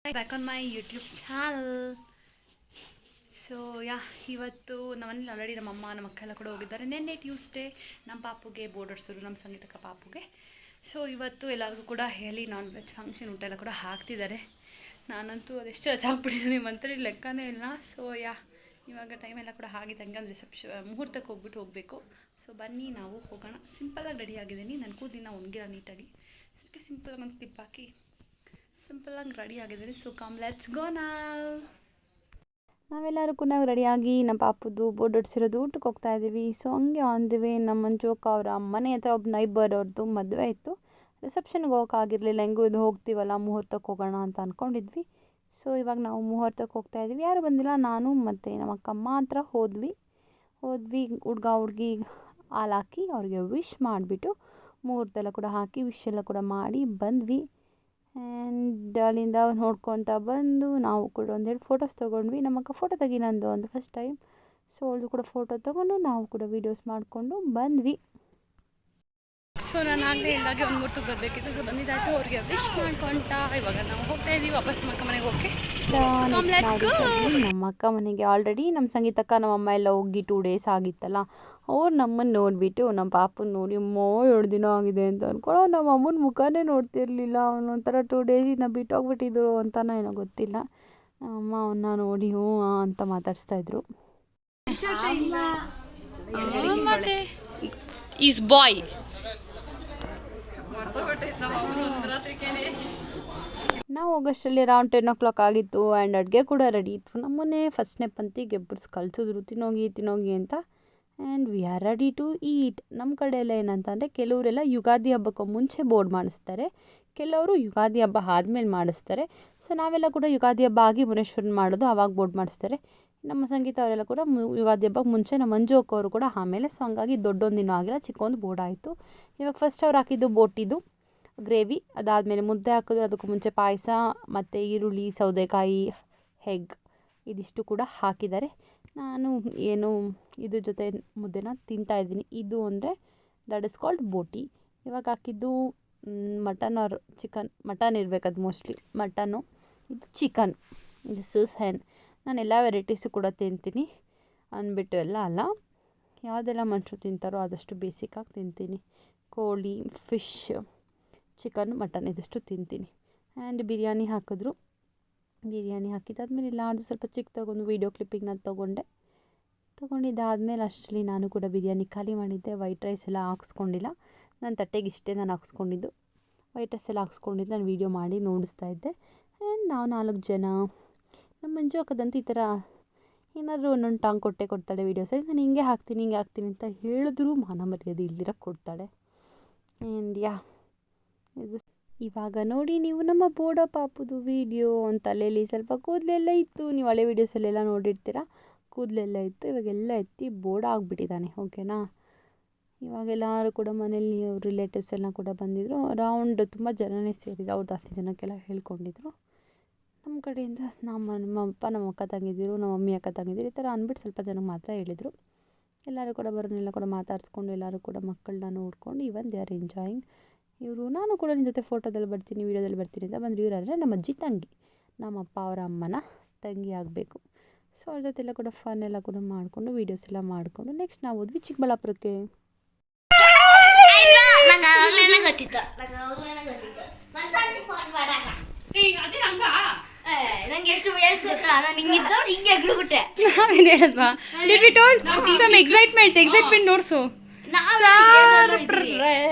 Back on my YouTube channel. So ಇವತ್ತು ನಮ್ಮನೇಲಿ already ನಮ್ಮಮ್ಮ ನಮ್ಮ ಅಕ್ಕ ಎಲ್ಲ ಕೂಡ ಹೋಗಿದ್ದಾರೆ. ನಿನ್ನೆ ಟ್ಯೂಸ್ಡೇ ನಮ್ಮ ಪಾಪುಗೆ ಬೋರ್ಡ್ ಹೊಡ್ಸೋರು, ನಮ್ಮ ಸಂಗೀತಕ್ಕ ಪಾಪುಗೆ. ಸೊ ಇವತ್ತು ಎಲ್ಲರಿಗೂ ಕೂಡ ಹೇಳಿ ನಾನ್ ವೆಜ್ ಫಂಕ್ಷನ್ ಊಟ ಎಲ್ಲ ಕೂಡ ಹಾಕ್ತಿದ್ದಾರೆ. ನಾನಂತೂ ಅದೆಷ್ಟು ರಜೆ ಹಾಕ್ಬಿಟ್ಟಿದ್ದೀನಿ ಮಂತ್ರಿ ಲೆಕ್ಕನೇ ಇಲ್ಲ. ಸೊ ಇವಾಗ ಟೈಮೆಲ್ಲ ಕೂಡ ಆಗಿದೆ, ಹಂಗಂದ್ರೆ ಮುಹೂರ್ತಕ್ಕೆ ಹೋಗಬೇಕು. ಸೊ ಬನ್ನಿ ನಾವು ಹೋಗೋಣ. ಸಿಂಪಲಾಗಿ ರೆಡಿ ಆಗಿದ್ದೀನಿ, ನನ್ನ ಕೂದಲಿನ ಒಣಗಿಲ್ಲ ನೀಟಾಗಿ, ಅದಕ್ಕೆ ಸಿಂಪಲಾಗಿ ಒಂದು ಕ್ಲಿಪ್ ಹಾಕಿ ಸಿಂಪಲಾಗಿ ರೆಡಿ ಆಗಿದ್ದೀನಿ. ಸೊ ಕಮ್ ಲೆಟ್ಸ್ ಗೋ ನಾವ್. ನಾವೆಲ್ಲರೂ ಕೂಡ ರೆಡಿಯಾಗಿ ನಮ್ಮ ಪಾಪದ್ದು ಬೋರ್ಡ್ ಹೊಡ್ಸಿರೋದು ಊಟಕ್ಕೆ ಹೋಗ್ತಾ ಇದ್ದೀವಿ. ಸೊ ಹಂಗೆ ಆನ್ ದಿ ವೇ ನಮ್ಮ ಮಂಜೋಕ ಅವರ ಮನೆ ಹತ್ರ ಒಬ್ಬ ನೈಬರ್ ಅವ್ರದ್ದು ಮದುವೆ ಇತ್ತು. ರಿಸೆಪ್ಷನ್ಗೆ ಹೋಗೋಕ್ಕಾಗಿರಲಿಲ್ಲ, ಹೆಂಗೂ ಇದು ಹೋಗ್ತೀವಲ್ಲ ಮುಹೂರ್ತಕ್ಕೆ ಹೋಗೋಣ ಅಂತ ಅಂದ್ಕೊಂಡಿದ್ವಿ. ಸೊ ಇವಾಗ ನಾವು ಮುಹೂರ್ತಕ್ಕೆ ಹೋಗ್ತಾ ಇದ್ದೀವಿ. ಯಾರು ಬಂದಿಲ್ಲ, ನಾನು ಮತ್ತು ನಮ್ಮ ಅಕ್ಕ ಮಾತ್ರ ಹೋದ್ವಿ. ಹುಡುಗ ಹುಡುಗಿ ಹಾಲಾಕಿ ಅವ್ರಿಗೆ ವಿಶ್ ಮಾಡಿಬಿಟ್ಟು ಮುಹೂರ್ತ ಎಲ್ಲ ಕೂಡ ಹಾಕಿ ವಿಶ್ ಎಲ್ಲ ಕೂಡ ಮಾಡಿ ಬಂದ್ವಿ. ಆ್ಯಂಡ್ ಅಲ್ಲಿಂದ ನೋಡ್ಕೊತ ಬಂದು ನಾವು ಕೂಡ ಒಂದೆರಡು ಫೋಟೋಸ್ ತೊಗೊಂಡ್ವಿ. ನಮ್ಮ ಅಕ್ಕ ಫೋಟೋ ತೆಗಿನಂದು ಒಂದು ಫಸ್ಟ್ ಟೈಮ್. ಸೊ ಅವಳದು ಕೂಡ ಫೋಟೋ ತೊಗೊಂಡು ನಾವು ಕೂಡ ವೀಡಿಯೋಸ್ ಮಾಡಿಕೊಂಡು ಬಂದ್ವಿ. ಸೊ ನಾನು ಆಗಲೇ ಇಲ್ದಾಗೆ ಒಂದು ಮೂರ್ತಕ್ಕೆ ಬರಬೇಕಿತ್ತು. ಸೊ ಬಂದಿದ್ದಾಯಿತು, ಅವ್ರಿಗೆ ವಿಶ್ ಮಾಡ್ಕೊತ ಇವಾಗ ನಾವು ಹೋಗ್ತಾ ಇದ್ದೀವಿ ವಾಪಸ್ ನಮ್ಮ ಅಕ್ಕ ಮನೆಗೆ ಹೋಗಿ. ನಮ್ಮ ಅಕ್ಕ ಮನೆಗೆ ಆಲ್ರೆಡಿ ನಮ್ಮ ಸಂಗೀತಕ್ಕ ನಮ್ಮಮ್ಮ ಎಲ್ಲ ಹೋಗಿ 2 days ಆಗಿತ್ತಲ್ಲ. ಅವ್ರು ನಮ್ಮನ್ನು ನೋಡಿಬಿಟ್ಟು ನಮ್ಮ ಪಾಪನ ನೋಡಿ 2 ದಿನ ಆಗಿದೆ ಅಂತ ಅಂದ್ಕೊಳ್ಳೋ, ನಮ್ಮ ಅಮ್ಮನ ಮುಖನೇ ನೋಡ್ತಿರ್ಲಿಲ್ಲ. ಅವನು ಒಂಥರ 2 days ಬಿಟ್ಟೋಗ್ಬಿಟ್ಟಿದ್ರು ಅಂತನೋ ಏನೋ ಗೊತ್ತಿಲ್ಲ. ಅಮ್ಮ ಅವನ್ನ ನೋಡಿ ಹ್ಞೂ ಅಂತ ಮಾತಾಡಿಸ್ತಾಯಿದ್ರು. ಈಸ್ ಬಾಯ್ ನಾವು ಹೋಗೋಷ್ಟರಲ್ಲಿ ಅರೌಂಡ್ 10 o'clock ಆಗಿತ್ತು. ಆ್ಯಂಡ್ ಅಡುಗೆ ಕೂಡ ರೆಡಿ ಇತ್ತು. ನಮ್ಮನ್ನೇ ಫಸ್ಟ್ನೇ ಪಂಕ್ತಿಗೆ ಎಬ್ಬರಿಸಿ ಕಳಿಸಿದ್ರು, ತಿನ್ನೋಗಿ ಅಂತ. And we are ready to eat. ನಮ್ಮ ಕಡೆ ಎಲ್ಲ ಏನಂತಂದರೆ ಕೆಲವರೆಲ್ಲ ಯುಗಾದಿ ಹಬ್ಬಕ್ಕೂ ಮುಂಚೆ ಬೋರ್ಡ್ ಮಾಡಿಸ್ತಾರೆ, ಕೆಲವರು ಯುಗಾದಿ ಹಬ್ಬ ಆದಮೇಲೆ ಮಾಡಿಸ್ತಾರೆ. ಸೊ ನಾವೆಲ್ಲ ಕೂಡ ಯುಗಾದಿ ಹಬ್ಬ ಆಗಿ ಮುನೇಶ್ವರನ ಮಾಡೋದು, ಆವಾಗ ಬೋರ್ಡ್ ಮಾಡಿಸ್ತಾರೆ. ನಮ್ಮ ಸಂಗೀತ ಅವರೆಲ್ಲ ಕೂಡ ಯುಗಾದಿ ಹಬ್ಬಕ್ಕೆ ಮುಂಚೆ, ನಮ್ಮ ಮಂಜು ಅಕ್ಕವರು ಕೂಡ ಆಮೇಲೆ. ಸೊ ಹಂಗಾಗಿ ದೊಡ್ಡೊಂದಿನೂ ಆಗಿಲ್ಲ, ಚಿಕ್ಕೊಂದು ಬೋರ್ಡ್ ಆಯಿತು. ಇವಾಗ ಫಸ್ಟ್ ಅವ್ರು ಹಾಕಿದ್ದು ಬೋಟಿದ್ದು ಗ್ರೇವಿ, ಅದಾದಮೇಲೆ ಮುದ್ದೆ ಹಾಕಿದ್ರು. ಅದಕ್ಕೂ ಮುಂಚೆ ಪಾಯಸ ಮತ್ತು ಈರುಳ್ಳಿ, ಸೌತೆಕಾಯಿ, ಹೆಗ್ ಇದಿಷ್ಟು ಕೂಡ ಹಾಕಿದ್ದಾರೆ. ನಾನು ಇದ್ರ ಜೊತೆ ಮುದ್ದೆನ ತಿಂತಾಯಿದ್ದೀನಿ. ಇದು ಅಂದರೆ ದಟ್ ಇಸ್ ಕಾಲ್ಡ್ ಬೋಟಿ. ಇವಾಗ ಹಾಕಿದ್ದು ಮಟನ್ ಆರ್ ಚಿಕನ್, ಮಟನ್ ಇರಬೇಕದು ಮೋಸ್ಟ್ಲಿ ಮಟನ್ನು. ಇದು ಚಿಕನ್, ದಿಸ್ ಇಸ್ ಹೆನ್. ನಾನು ಎಲ್ಲ ವೆರೈಟೀಸು ಕೂಡ ತಿಂತೀನಿ ಅಂದ್ಬಿಟ್ಟು ಎಲ್ಲ ಅಲ್ಲ, ಯಾವುದೆಲ್ಲ ಮನುಷ್ಯರು ತಿಂತಾರೋ ಆದಷ್ಟು ಬೇಸಿಕ್ಕಾಗಿ ತಿಂತೀನಿ. ಕೋಳಿ, ಫಿಶ್, ಚಿಕನ್, ಮಟನ್ ಇದಿಷ್ಟು ತಿಂತೀನಿ. ಆ್ಯಂಡ್ ಬಿರಿಯಾನಿ ಹಾಕಿದ್ರು. ಬಿರಿಯಾನಿ ಹಾಕಿದ್ದಾದ್ಮೇಲೆ ಎಲ್ಲಾರ್ದು ಸ್ವಲ್ಪ ಚಿಕ್ಕ ತಗೊಂಡು ವೀಡಿಯೋ ಕ್ಲಿಪ್ಪಿಂಗ್ನ ತೊಗೊಂಡಿದ್ದಾದಮೇಲೆ ಅಷ್ಟರಲ್ಲಿ ನಾನು ಕೂಡ ಬಿರಿಯಾನಿ ಖಾಲಿ ಮಾಡಿದ್ದೆ. ವೈಟ್ ರೈಸ್ ಎಲ್ಲ ಹಾಕ್ಸ್ಕೊಂಡಿಲ್ಲ, ನನ್ನ ತಟ್ಟೆಗೆ ಇಷ್ಟೇ ನಾನು ಹಾಕ್ಸ್ಕೊಂಡಿದ್ದು. ವೈಟ್ ರೈಸ್ ಎಲ್ಲ ಹಾಕ್ಸ್ಕೊಂಡಿದ್ದು ನಾನು ವೀಡಿಯೋ ಮಾಡಿ ನೋಡಿಸ್ತಾ ಇದ್ದೆ. ಆ್ಯಂಡ್ ನಾವು 4 ಜನ. ನಮ್ಮ ಮಂಜು ಹಾಕೋದಂತೂ ಈ ಥರ ಏನಾದರೂ ಒಂದೊಂದು ಟಾಂಗ್ ಕೊಡ್ತಾಳೆ ವೀಡಿಯೋಸಲ್ಲಿ. ನಾನು ಹಿಂಗೆ ಹಾಕ್ತೀನಿ ಅಂತ ಹೇಳಿದ್ರೂ ಮಾನ ಮರ್ಯಾದೆ ಇಲ್ದಿರ ಕೊಡ್ತಾಳೆ. ಆ್ಯಂಡ್ ಇದು ಇವಾಗ ನೋಡಿ ನೀವು ನಮ್ಮ ಬೋಡ ಪಾಪುದು ವೀಡಿಯೋ. ಒಂದು ತಲೆಯಲ್ಲಿ ಸ್ವಲ್ಪ ಕೂದಲೆಲ್ಲ ಇತ್ತು, ನೀವು ಹಳೆ ವೀಡಿಯೋಸಲ್ಲೆಲ್ಲ ನೋಡಿರ್ತೀರ, ಕೂದಲೆಲ್ಲ ಇತ್ತು. ಇವಾಗೆಲ್ಲ ಎತ್ತಿ ಬೋಡ ಆಗಿಬಿಟ್ಟಿದ್ದಾನೆ. ಓಕೆನಾ. ಇವಾಗೆಲ್ಲರೂ ಕೂಡ ಮನೇಲಿ ರಿಲೇಟಿವ್ಸ್ ಎಲ್ಲ ಕೂಡ ಬಂದಿದ್ದರು. ಅರೌಂಡ್ ತುಂಬ ಜನನೇ ಸೇರಿದ್ರು, ಅವ್ರು ಜಾಸ್ತಿ ಜನಕ್ಕೆಲ್ಲ ಹೇಳ್ಕೊಂಡಿದ್ರು. ನಮ್ಮ ಕಡೆಯಿಂದ ನಮ್ಮ ಅಪ್ಪ, ನಮ್ಮ ಅಕ್ಕ ತಂಗಿದಿರು, ನಮ್ಮ ಮಮ್ಮಿ ಅಕ್ಕ ತಂಗಿದಿರು ಈ ಥರ ಅಂದ್ಬಿಟ್ಟು ಸ್ವಲ್ಪ ಜನಕ್ಕೆ ಮಾತ್ರ ಹೇಳಿದರು. ಎಲ್ಲರೂ ಕೂಡ ಬರೋನೆಲ್ಲ ಕೂಡ ಮಾತಾಡಿಸ್ಕೊಂಡು ಎಲ್ಲರೂ ಕೂಡ ಮಕ್ಕಳನ್ನ ನೋಡಿಕೊಂಡು ಇವನ್ ದೇ ಆರ್ ಎಂಜಾಯಿಂಗ್. ಇವರು ನಾನು ಕೂಡ ನಿಮ್ಮ ಜೊತೆ ಫೋಟೋದಲ್ಲಿ ಬರ್ತೀನಿ, ವೀಡಿಯೋದಲ್ಲಿ ಬರ್ತೀನಿ ಅಂತ ಬಂದರು. ಇವರಾದರೆ ನಮ್ಮ ಅಜ್ಜಿ ತಂಗಿ, ನಮ್ಮ ಅಪ್ಪ ಅವರ ಅಮ್ಮನ ತಂಗಿ ಆಗಬೇಕು. ಸೊ ಅವ್ರ ಜೊತೆಲ್ಲ ಕೂಡ ಫನ್ ಎಲ್ಲ ಕೂಡ ಮಾಡಿಕೊಂಡು ವೀಡಿಯೋಸ್ ಎಲ್ಲ ಮಾಡಿಕೊಂಡು ನೆಕ್ಸ್ಟ್ ನಾವು ಹೋದ್ವಿ ಚಿಕ್ಕಬಳ್ಳಾಪುರಕ್ಕೆ. ನಂಗೆ ಎಷ್ಟು ವಯಸ್ಸು ಗೊತ್ತಾ, ನಾನು ಹಿಂಗಿದ್ದ ಹಿಂಗೆ ಎಗ್ಬಿಟ್ಟೆ. ನಾವೇನು ಹೇಳಿದ್ವಾ, did we told some excitement ನೋಡ್ಸು.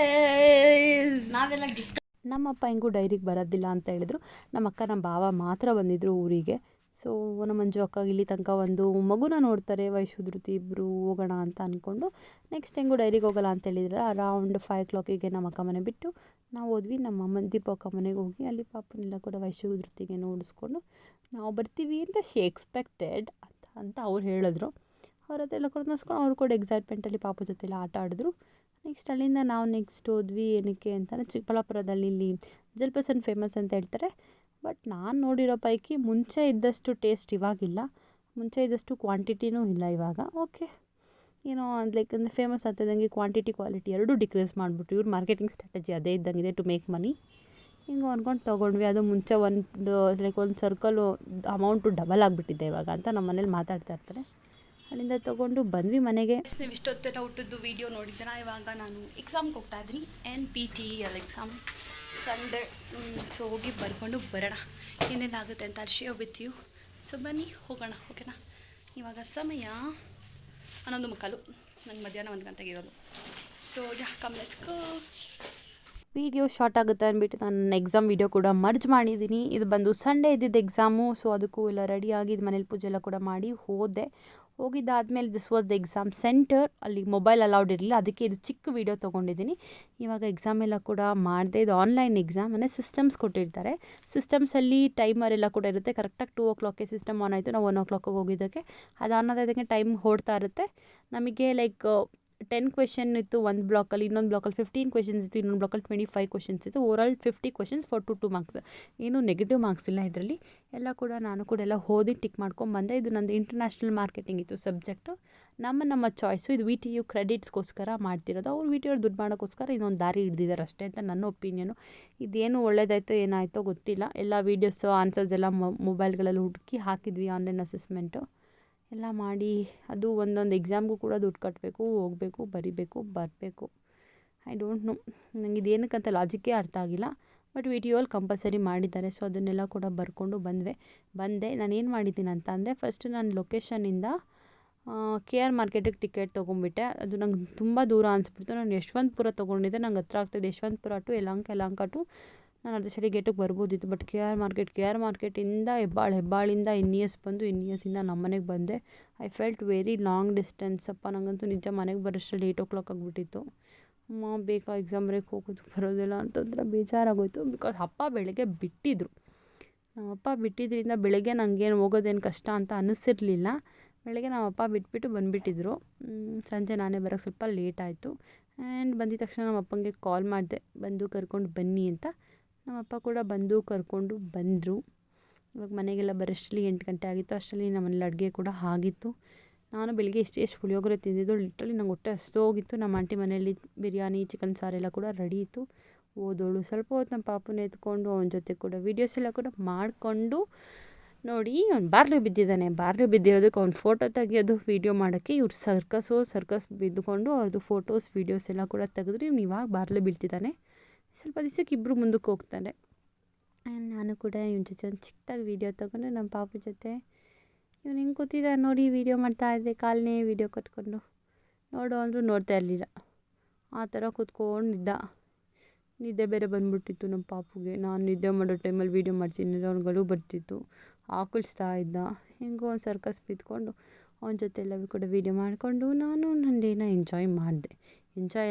ನಮ್ಮಪ್ಪ ಹೆಂಗೂ ಡೈರಿಗೆ ಬರೋದಿಲ್ಲ ಅಂತ ಹೇಳಿದ್ರು. ನಮ್ಮ ಅಕ್ಕ ನಮ್ಮ ಭಾವ ಮಾತ್ರ ಬಂದಿದ್ದರು ಊರಿಗೆ. ಸೊ ನಮ್ಮ ಮಂಜು ಅಕ್ಕ ಇಲ್ಲಿ ತನಕ ಒಂದು ಮಗುನ ನೋಡ್ತಾರೆ, ವೈಶು ಧೃತಿ ಇಬ್ಬರು ಹೋಗೋಣ ಅಂತ ಅಂದ್ಕೊಂಡು ನೆಕ್ಸ್ಟ್ ಹೆಂಗೂ ಡೈರಿಗೆ ಹೋಗೋಲ್ಲ ಅಂತ ಹೇಳಿದ್ರೆ ಅರೌಂಡ್ 5 o'clock ನಮ್ಮ ಅಕ್ಕ ಮನೆ ಬಿಟ್ಟು ನಾವು ಹೋದ್ವಿ. ನಮ್ಮ ಅಮ್ಮ ದೀಪಕ್ಕ ಮನೆಗೆ ಹೋಗಿ ಅಲ್ಲಿ ಪಾಪನೆಲ್ಲ ಕೂಡ ವೈಶು ಧೃತಿಗೆ ನೋಡಿಸ್ಕೊಂಡು ನಾವು ಬರ್ತೀವಿ ಅಂತ ಶಿ ಎಕ್ಸ್ಪೆಕ್ಟೆಡ್ ಅಂತ ಅವ್ರು ಹೇಳಿದ್ರು. ಅವ್ರ ಹತ್ರ ಎಲ್ಲ ಕೂಡ ನೋಡ್ಸ್ಕೊಂಡು ಅವ್ರು ಕೂಡ ಎಕ್ಸೈಟ್ಮೆಂಟಲ್ಲಿ ಪಾಪು ಜೊತೆಲ್ಲ ಆಟ ಆಡಿದ್ರು. ನೆಕ್ಸ್ಟ್ ಅಲ್ಲಿಂದ ನಾವು ಹೋದ್ವಿ ಏನಕ್ಕೆ ಅಂತಂದರೆ ಚಿಕ್ಕಬಳ್ಳಾಪುರದಲ್ಲಿ ಇಲ್ಲಿ ಜಲ್ಪಸನ್ ಫೇಮಸ್ ಅಂತ ಹೇಳ್ತಾರೆ. ಬಟ್ ನಾನು ನೋಡಿರೋ ಪೈಕಿ ಮುಂಚೆ ಇದ್ದಷ್ಟು ಟೇಸ್ಟ್ ಇವಾಗಿಲ್ಲ, ಮುಂಚೆ ಇದ್ದಷ್ಟು ಕ್ವಾಂಟಿಟಿನೂ ಇಲ್ಲ ಇವಾಗ. ಓಕೆ, ಏನೋ ಲೈಕ್ ಅಂದರೆ ಫೇಮಸ್ ಆಗ್ತದಂಗೆ ಕ್ವಾಂಟಿಟಿ ಕ್ವಾಲಿಟಿ ಎರಡೂ ಡಿಕ್ರೀಸ್ ಮಾಡಿಬಿಟ್ಟು ಇವ್ರ ಮಾರ್ಕೆಟಿಂಗ್ ಸ್ಟ್ರಾಟಜಿ ಅದೇ ಇದ್ದಂಗಿದೆ ಟು ಮೇಕ್ ಮನಿ. ಹಿಂಗೆ ಅಂದ್ಕೊಂಡು ತೊಗೊಂಡ್ವಿ. ಅದು ಮುಂಚೆ ಒಂದು ಸರ್ಕಲು ಅಮೌಂಟು ಡಬಲ್ ಆಗಿಬಿಟ್ಟಿದೆ ಇವಾಗ ಅಂತ ನಮ್ಮ ಮನೇಲಿ ಮಾತಾಡ್ತಾ ಇರ್ತಾರೆ. ಅಲ್ಲಿಂದ ತೊಗೊಂಡು ಬಂದ್ವಿ ಮನೆಗೆ. ನೀವು ಇಷ್ಟೊತ್ತೆಲ್ಲ ಹುಟ್ಟಿದ್ದು ವೀಡಿಯೋ ನೋಡಿದ್ದೀರಾ. ಇವಾಗ ನಾನು ಎಕ್ಸಾಮ್ಗೆ ಹೋಗ್ತಾ ಇದ್ದೀನಿ, NPTEL ಎಕ್ಸಾಮ್ ಸಂಡೇ. ಸೊ ಹೋಗಿ ಬರ್ಕೊಂಡು ಬರೋಣ, ಏನೇನಾಗುತ್ತೆ ಅಂತ ಶೇರ್ ವಿತ್ ಯು. ಸೊ ಬನ್ನಿ ಹೋಗೋಣ, ಓಕೆನಾ. ಇವಾಗ ಸಮಯ 11:15, ನಂಗೆ ಮಧ್ಯಾಹ್ನ 1 ಗಂಟೆಗೆ ಇರೋದು. So come let's go. Video short ಆಗುತ್ತೆ ಅಂದ್ಬಿಟ್ಟು ನಾನು ಎಕ್ಸಾಮ್ ವೀಡಿಯೋ ಕೂಡ ಮರ್ಜ್ ಮಾಡಿದ್ದೀನಿ. ಇದು ಬಂದು ಸಂಡೇ ಇದ್ದಿದ್ದು ಎಕ್ಸಾಮು. ಸೊ ಅದಕ್ಕೂ ಎಲ್ಲ ರೆಡಿಯಾಗಿ ಮನೇಲಿ ಪೂಜೆ ಎಲ್ಲ ಕೂಡ ಮಾಡಿ ಹೋಗಿದ್ದಾದಮೇಲೆ this was the exam centre. ಅಲ್ಲಿ ಮೊಬೈಲ್ ಅಲೌಡ್ ಇರಲಿಲ್ಲ, ಅದಕ್ಕೆ ಇದು ಚಿಕ್ಕ ವೀಡಿಯೋ ತೊಗೊಂಡಿದ್ದೀನಿ. ಇವಾಗ ಎಕ್ಸಾಮ್ ಎಲ್ಲ ಕೂಡ ಮಾಡಿದೆ. ಇದು ಆನ್ಲೈನ್ ಎಕ್ಸಾಮ್, ಅಂದರೆ ಸಿಸ್ಟಮ್ಸ್ ಕೊಟ್ಟಿರ್ತಾರೆ. ಸಿಸ್ಟಮ್ಸಲ್ಲಿ ಟೈಮರ್ ಎಲ್ಲ ಕೂಡ ಇರುತ್ತೆ. ಕರೆಕ್ಟಾಗಿ 2 o'clockಗೆ ಸಿಸ್ಟಮ್ ಆನ್ ಆಯಿತು. ನಾವು 1 o'clock ಹೋಗಿದ್ದಕ್ಕೆ ಅದು ಆನ್ ಆಗೋದಕ್ಕೆ ಟೈಮ್ ಓಡ್ತಾ ಇರುತ್ತೆ. ನಮಗೆ ಲೈಕ್ 10 ಕ್ವೆಶನ್ ಇತ್ತು ಒಂದು ಬ್ಲಾಕಲ್ಲಿ, ಇನ್ನೊಂದು ಬ್ಲಾಕಲ್ಲಿ 15 ಕ್ವೆಶನ್ಸ್ ಇತ್ತು, ಇನ್ನೊಂದು ಬ್ಲಾಕಲ್ಲಿ 25 ಕ್ವೆಶನ್ಸ್ ಇತ್ತು. Overall 50 questions for 2 marks. ಏನೂ ನೆಗೆಟಿವ್ ಮಾರ್ಕ್ಸ್ ಇಲ್ಲ ಇದರಲ್ಲಿ. ಎಲ್ಲ ಕೂಡ ನಾನು ಕೂಡ ಎಲ್ಲ ಓದಿ ಟಿಕ್ ಮಾಡ್ಕೊಂಡ್ಬಂದೆ. ಇದು ನಂದು ಇಂಟರ್ನ್ಯಾಷನಲ್ ಮಾರ್ಕೆಟಿಂಗ್ ಇತ್ತು ಸಬ್ಜೆಕ್ಟು. ನಮ್ಮ ಚಾಯ್ಸು. ಇದು VTU ಕ್ರೆಡಿಟ್ಸ್ಗೋಸ್ಕರ ಮಾಡ್ತಿರೋದು. ಅವ್ರು VTU ದುಡ್ಡು ಮಾಡೋಕ್ಕೋಸ್ಕರ ಇನ್ನೊಂದು ದಾರಿ ಹಿಡ್ದಿದ್ದಾರೆ ಅಷ್ಟೇ ಅಂತ ನನ್ನ ಒಪಿನಿಯನು. ಇದೇನು ಒಳ್ಳೇದಾಯಿತೋ ಏನಾಯಿತೋ ಗೊತ್ತಿಲ್ಲ. ಎಲ್ಲ ವೀಡಿಯೋಸು ಆನ್ಸರ್ಸ್ ಎಲ್ಲ ಮೊಬೈಲ್ಗಳಲ್ಲಿ ಹುಡುಕಿ ಹಾಕಿದ್ವಿ. ಆನ್ಲೈನ್ ಅಸೆಸ್ಮೆಂಟು ಎಲ್ಲ ಮಾಡಿ, ಅದು ಒಂದೊಂದು ಎಕ್ಸಾಮ್ಗೂ ಕೂಡ ದುಡ್ಡು ಕಟ್ಟಬೇಕು, ಹೋಗಬೇಕು, ಬರಬೇಕು. ಐ ಡೋಂಟ್ ನೋ, ನನಗೆ ಇದೇನಕ್ಕಂತ ಲಾಜಿಕ್ಕೇ ಅರ್ಥ ಆಗಿಲ್ಲ. ಬಟ್ VTU ಅಲ್ಲಿ ಕಂಪಲ್ಸರಿ ಮಾಡಿದ್ದಾರೆ. ಸೊ ಅದನ್ನೆಲ್ಲ ಕೂಡ ಬರ್ಕೊಂಡು ಬಂದೆ. ನಾನು ಏನು ಮಾಡಿದ್ದೀನಿ ಅಂತ ಅಂದರೆ, ಫಸ್ಟು ನಾನು ಲೊಕೇಶನಿಂದ KR ಮಾರ್ಕೆಟಿಗೆ ಟಿಕೆಟ್ ತೊಗೊಂಡ್ಬಿಟ್ಟೆ. ಅದು ನಂಗೆ ತುಂಬ ದೂರ ಅನಿಸ್ಬಿಡ್ತು. ನಾನು ಯಶವಂತಪುರ ತೊಗೊಂಡಿದ್ದೆ, ನಂಗೆ ಹತ್ರ ಆಗ್ತಾಯಿದೆ. ಯಶವಂತಪುರ ಟು ಯಲಹಂಕ ಟು ನಾನು ಅದ್ರ ಸೈಡ್ ಗೇಟಿಗೆ ಬರ್ಬೋದಿತ್ತು. ಬಟ್ KR ಮಾರ್ಕೆಟಿಂದ ಹೆಬ್ಬಾಳಿಂದ NES ಬಂದು NESಯಿಂದ ನಮ್ಮ ಮನೆಗೆ ಬಂದೆ. I felt very long distance. ಅಪ್ಪ ನನಗಂತೂ ನಿಜ ಮನೆಗೆ ಬರೋಷ್ಟರಲ್ಲಿ 8 o'clock ಆಗಿಬಿಟ್ಟಿತ್ತು. ಅಮ್ಮ ಬೇಕಾ ಎಕ್ಸಾಮ್ ಬರೆಯೋಕ್ಕೆ ಹೋಗೋದು ಬರೋದಿಲ್ಲ ಅಂತಂದ್ರೆ ಬೇಜಾರಾಗೋಯ್ತು. ಬಿಕಾಸ್ ಅಪ್ಪ ಬೆಳಗ್ಗೆ ಬಿಟ್ಟಿದ್ರು. ನಮ್ಮಪ್ಪ ಬಿಟ್ಟಿದ್ದರಿಂದ ಬೆಳಗ್ಗೆ ನನಗೇನು ಹೋಗೋದೇನು ಕಷ್ಟ ಅಂತ ಅನ್ನಿಸಿರಲಿಲ್ಲ. ಬೆಳಗ್ಗೆ ನಮ್ಮಪ್ಪ ಬಿಟ್ಬಿಟ್ಟು ಬಂದುಬಿಟ್ಟಿದ್ರು. ಸಂಜೆ ನಾನೇ ಬರೋಕ್ಕೆ ಸ್ವಲ್ಪ ಲೇಟ್ ಆಯಿತು. ಆ್ಯಂಡ್ ಬಂದಿದ ತಕ್ಷಣ ನಮ್ಮ ಅಪ್ಪಂಗೆ ಕಾಲ್ ಮಾಡಿದೆ, ಬಂದು ಕರ್ಕೊಂಡು ಬನ್ನಿ ಅಂತ. ನಮ್ಮಪ್ಪ ಕೂಡ ಬಂದು ಕರ್ಕೊಂಡು ಬಂದರು. ಇವಾಗ ಮನೆಗೆಲ್ಲ ಬರೋಷ್ಟರಲ್ಲಿ 8 ಗಂಟೆ ಆಗಿತ್ತು. ಅಷ್ಟರಲ್ಲಿ ನಮ್ಮ ಮನೇಲಿ ಅಡುಗೆ ಕೂಡ ಆಗಿತ್ತು. ನಾನು ಬೆಳಿಗ್ಗೆ ಎಷ್ಟು ಪುಳಿಯೋಗರೆ ತಿಂದಿದ್ದು. ಲಿಟ್ರಲಿ ನಂಗೆ ಹೊಟ್ಟೆ ಹಸ್ದೋಗಿತ್ತು. ನಮ್ಮ ಆಂಟಿ ಮನೆಯಲ್ಲಿ ಬಿರಿಯಾನಿ, ಚಿಕನ್ ಸಾರೆಲ್ಲ ಕೂಡ ರೆಡಿ ಇತ್ತು. ಓದೋಳು ಸ್ವಲ್ಪ ಹೊತ್ತು ನಮ್ಮ ಪಾಪನ ಎತ್ಕೊಂಡು ಅವನ ಜೊತೆ ಕೂಡ ವೀಡಿಯೋಸ್ ಎಲ್ಲ ಕೂಡ ಮಾಡಿಕೊಂಡು, ನೋಡಿ ಅವ್ನು ಬಾರ್ಲು ಬಿದ್ದಿರೋದಕ್ಕೆ ಅವ್ನು ಫೋಟೋ ತೆಗಿಯೋದು ವೀಡಿಯೋ ಮಾಡೋಕ್ಕೆ ಇವ್ರು ಸರ್ಕಸ್ ಬಿದ್ದುಕೊಂಡು ಅವ್ರದ್ದು ಫೋಟೋಸ್ ವೀಡಿಯೋಸ್ ಎಲ್ಲ ಕೂಡ ತೆಗೆದ್ರು. ಇವ್ನು ಇವಾಗ ಬಾರ್ಲು ಬೀಳ್ತಿದ್ದಾನೆ. ಸ್ವಲ್ಪ ದಿವಸಕ್ಕೆ ಇಬ್ಬರು ಮುಂದಕ್ಕೆ ಹೋಗ್ತಾರೆ. ಆ್ಯಂಡ್ ನಾನು ಕೂಡ ಇವನ ಜೊತೆ ಒಂದು ಚಿಕ್ಕದಾಗಿ ವೀಡಿಯೋ ತೊಗೊಂಡು ನಮ್ಮ ಪಾಪು ಜೊತೆ ಇವನು ಹಿಂಗೆ ಕೂತಿದ್ದ ನೋಡಿ ವೀಡಿಯೋ ಮಾಡ್ತಾಯಿದ್ದೆ. ಕಾಲನೇ ವೀಡಿಯೋ ಕಟ್ಕೊಂಡು ನೋಡು ಅಂದರೂ ನೋಡ್ತಾ ಇರಲಿಲ್ಲ. ಆ ಥರ ಕೂತ್ಕೊಂಡಿದ್ದ. ನಿದ್ದೆ ಬೇರೆ ಬಂದುಬಿಟ್ಟಿತ್ತು ನಮ್ಮ ಪಾಪುಗೆ. ನಾನು ನಿದ್ದೆ ಮಾಡೋ ಟೈಮಲ್ಲಿ ವೀಡಿಯೋ ಮಾಡ್ತೀನಿ, ಅವ್ನುಗಳು ಬರ್ತಿತ್ತು, ಆಕಳಿಸ್ತಾ ಇದ್ದ. ಹಿಂಗೆ ಒಂದು ಸರ್ಕಸ್ ಬಿದ್ದುಕೊಂಡು ಅವನ ಜೊತೆ ಎಲ್ಲ ಕೂಡ ವೀಡಿಯೋ ಮಾಡಿಕೊಂಡು ನಾನು ನನ್ನ ಡೇನ ಎಂಜಾಯ್ ಮಾಡಿದೆ.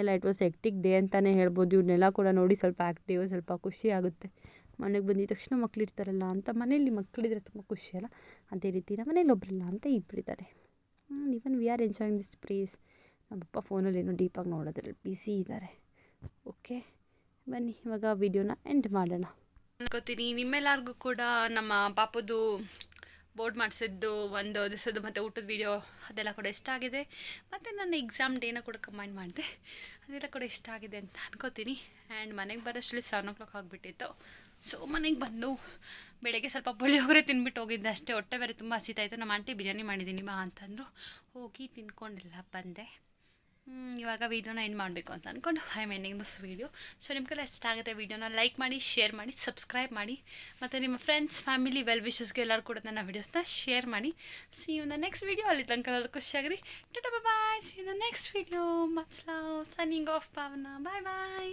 ಎಲ್ಲ ಇಟ್ ವಾಸ್ ಹೆಕ್ಟಿಕ್ ಡೇ ಅಂತಲೇ ಹೇಳ್ಬೋದು. ಇವ್ರನ್ನೆಲ್ಲ ಕೂಡ ನೋಡಿ ಸ್ವಲ್ಪ ಆ್ಯಕ್ಟಿವ್, ಸ್ವಲ್ಪ ಖುಷಿ ಆಗುತ್ತೆ. ಮನೆಗೆ ಬಂದಿದ ತಕ್ಷಣ ಮಕ್ಕಳಿರ್ತಾರಲ್ಲ ಅಂತ. ಮನೇಲಿ ಮಕ್ಕಳಿದ್ರೆ ತುಂಬ ಖುಷಿಯಲ್ಲ, ಅದೇ ರೀತಿ ನಮ್ಮ ಮನೇಲಿ ಒಬ್ಬರಿಲ್ಲ ಅಂತ ಇಬ್ಬರಿದ್ದಾರೆ. Even we are enjoying this place. ನಮ್ಮಪ್ಪ ಫೋನಲ್ಲಿ ಏನೋ ಡೀಪಾಗಿ ನೋಡೋದ್ರಲ್ಲಿ ಬಿಸಿ ಇದ್ದಾರೆ. ಓಕೆ ಬನ್ನಿ ಇವಾಗ ವೀಡಿಯೋನ ಎಂಡ್ ಮಾಡೋಣ ಅನ್ಕೋತೀನಿ. ನಿಮ್ಮೆಲ್ಲರಿಗೂ ಕೂಡ ನಮ್ಮ ಪಾಪದ್ದು ಬೋರ್ಡ್ ಮಾಡಿಸಿದ್ದು ಒಂದು ದಿವಸದ್ದು ಮತ್ತು ಊಟದ ವೀಡಿಯೋ ಅದೆಲ್ಲ ಕೂಡ ಇಷ್ಟ ಆಗಿದೆ. ಮತ್ತು ನನ್ನ ಎಕ್ಸಾಮ್ ಡೇನ ಕೂಡ ಕಮೆಂಟ್ ಮಾಡಿದೆ, ಅದೆಲ್ಲ ಕೂಡ ಇಷ್ಟ ಆಗಿದೆ ಅಂತ ಅನ್ಕೋತೀನಿ. ಆ್ಯಂಡ್ ಮನೆಗೆ ಬರೋಷ್ಟರಲ್ಲಿ 7 o'clock ಆಗಿಬಿಟ್ಟಿತ್ತು. ಸೊ ಮನೆಗೆ ಬಂದು ಬೆಳಗ್ಗೆ ಸ್ವಲ್ಪ ಪುಳಿಯೋಗರೆ ತಿಂದ್ಬಿಟ್ಟು ಹೋಗಿದ್ದೆ ಅಷ್ಟೇ. ಹೊಟ್ಟೆ ಬೇರೆ ತುಂಬ ಹಸಿತಾಯಿತ್ತು. ನಮ್ಮ ಆಂಟಿ ಬಿರಿಯಾನಿ ಮಾಡಿದ್ದೀನಿ ಬಾ ಅಂತಂದರು. ಹೋಗಿ ತಿನ್ಕೊಂಡೆಲ್ಲ ಬಂದೆ. ಇವಾಗ ವೀಡಿಯೋನ ಎಂಡ್ ಮಾಡಬೇಕು ಅಂತ ಅಂದ್ಕೊಂಡು I am ending this video. So ನಿಮಗೆಲ್ಲ ಇಷ್ಟ ಆಗುತ್ತೆ ವೀಡಿಯೋನ ಲೈಕ್ ಮಾಡಿ, ಶೇರ್ ಮಾಡಿ, ಸಬ್ಸ್ಕ್ರೈಬ್ ಮಾಡಿ. ಮತ್ತು ನಿಮ್ಮ ಫ್ರೆಂಡ್ಸ್, ಫ್ಯಾಮಿಲಿ, ವೆಲ್ ವಿಶಸ್ಗೆ ಎಲ್ಲರೂ ಕೂಡ ನನ್ನ ವೀಡಿಯೋಸ್ನ ಶೇರ್ ಮಾಡಿ. See you in the next video. ಅಲ್ಲಿ ತನಕ ಎಲ್ಲರೂ ಖುಷಿಯಾಗ್ರಿ. Tata bye. See you in the next video. Much love. Signing off Pavana. Bye bye.